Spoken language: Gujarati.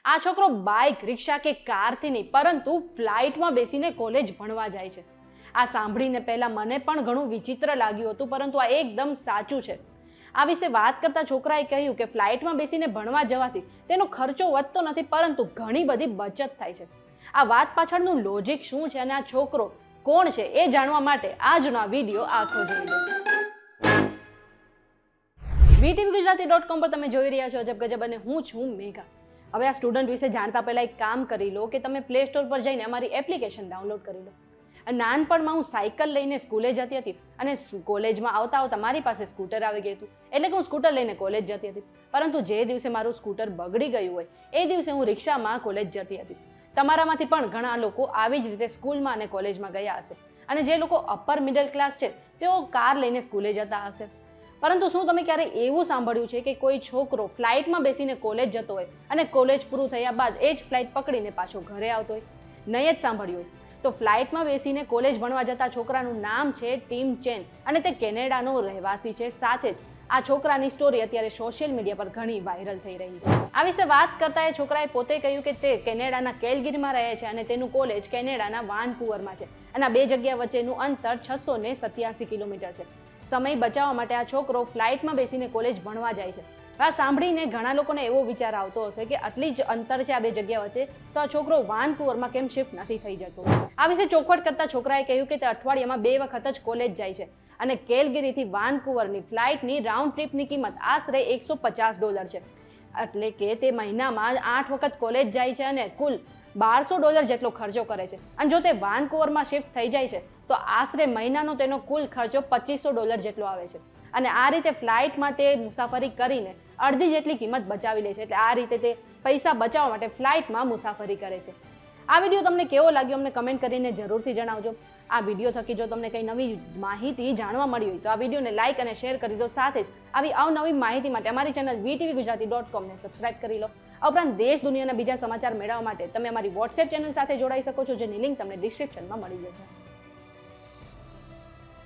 આ છોકરો બાઇક, રિક્ષા કે કારથી નહીં પરંતુ ફ્લાઇટમાં બેસીને કોલેજ ભણવા જાય છે. આ સાંભળીને પહેલા મને પણ ઘણું વિચિત્ર લાગ્યું હતું, પરંતુ આ એકદમ સાચું છે. આ વિશે વાત કરતા છોકરાએ કહ્યું કે ફ્લાઇટમાં બેસીને ભણવા જવાથી તેનો ખર્ચો વધતો નથી, પરંતુ ઘણી બધી બચત થાય છે. આ વાત પાછળનું લોજિક શું છે અને આ છોકરો કોણ છે એ જાણવા માટે આજનો આ વિડીયો આખો જોઈ લો. VTVGujarati.com પર તમે જોઈ રહ્યા છો અજબ ગજબ અને હું છું મેઘા. હવે આ સ્ટુડન્ટ વિશે જાણતા પહેલા એક કામ કરી લો કે તમે પ્લે સ્ટોર પર જઈને અમારી એપ્લિકેશન ડાઉનલોડ કરી લો. નાનપણમાં હું સાયકલ લઈને સ્કૂલે જતી હતી અને કોલેજમાં આવતા આવતા મારી પાસે સ્કૂટર આવી ગયું હતું, એટલે કે હું સ્કૂટર લઈને કોલેજ જતી હતી. પરંતુ જે દિવસે મારું સ્કૂટર બગડી ગયું હોય એ દિવસે હું રિક્ષામાં કોલેજ જતી હતી. તમારામાંથી પણ ઘણા લોકો આવી જ રીતે સ્કૂલમાં અને કોલેજમાં ગયા હશે, અને જે લોકો અપર મિડલ ક્લાસ છે તેઓ કાર લઈને સ્કૂલે જતા હશે. પરંતુ શું તમે ક્યારે એવું સાંભળ્યું છે કે કોઈ છોકરો ફ્લાઇટમાં બેસીને કોલેજ જતો હોય અને કોલેજ પૂરું થયા બાદ એ જ ફ્લાઇટ પકડીને પાછો ઘરે આવતો હોય? નહીં જ સાંભળ્યું હોય. તો ફ્લાઇટમાં બેસીને કોલેજ ભણવા જતા છોકરાનું નામ છે ટીમ ચેન અને તે કેનેડાનો રહેવાસી છે. સાથે જ આ છોકરાની સ્ટોરી અત્યારે સોશિયલ મીડિયા પર ઘણી વાયરલ થઈ રહી છે. આ વિશે વાત કરતા એ છોકરાએ પોતે કહ્યું કે તે કેનેડાના કેલગરીમાં રહે છે અને તેનું કોલેજ કેનેડાના વાનકુવરમાં છે અને આ બે જગ્યા વચ્ચેનું અંતર 687 કિલોમીટર છે. સમય બચાવવા માટે આ છોકરો ફ્લાઇટમાં બેસીને કોલેજ ભણવા જાય છે. આ સાંભળીને ઘણા લોકોને એવો વિચાર આવતો હશે કે આટલી જ અંતર છે આ બે જગ્યા વચ્ચે, તો આ છોકરો વાનકુવરમાં કેમ શિફ્ટ નથી થઈ જતો? આ વિશે ચોખવટ કરતા છોકરાએ કહ્યું કે તે અઠવાડિયામાં 2 વખત જ કોલેજ જાય છે અને કેલગરીથી વાનકુવરની ફ્લાઇટની રાઉન્ડ ટ્રીપની કિંમત આશરે $150 છે. એટલે કે તે મહિનામાં 8 વખત કોલેજ જાય છે અને કુલ $1200 જેટલો ખર્ચો કરે છે. અને જો તે વાનકુવરમાં શિફ્ટ થઈ જાય છે તો આશરે મહિનાનો તેનો કુલ ખર્ચો $2500 જેટલો આવે છે. અને આ રીતે ફ્લાઇટમાં તે મુસાફરી કરીને અડધી જેટલી કિંમત બચાવી લે છે. એટલે આ રીતે તે પૈસા બચાવવા માટે ફ્લાઇટમાં મુસાફરી કરે છે. આ વિડીયો તમને કેવો લાગ્યો અમને કમેન્ટ કરીને જરૂરથી જણાવજો. આ વિડીયો થકી જો તમને કંઈ નવી માહિતી જાણવા મળી હોય તો આ વિડીયોને લાઇક અને શેર કરી દો. સાથે જ આવી અવનવી માહિતી માટે અમારી ચેનલ VTVGujarati.com ને સબસ્ક્રાઇબ કરી લો. ઉપરાંત દેશ દુનિયાના બીજા સમાચાર મેળવવા માટે તમે અમારી વોટ્સએપ ચેનલ સાથે જોડાઈ શકો છો, જેની લિંક તમને ડિસ્ક્રિપ્શનમાં મળી જશે.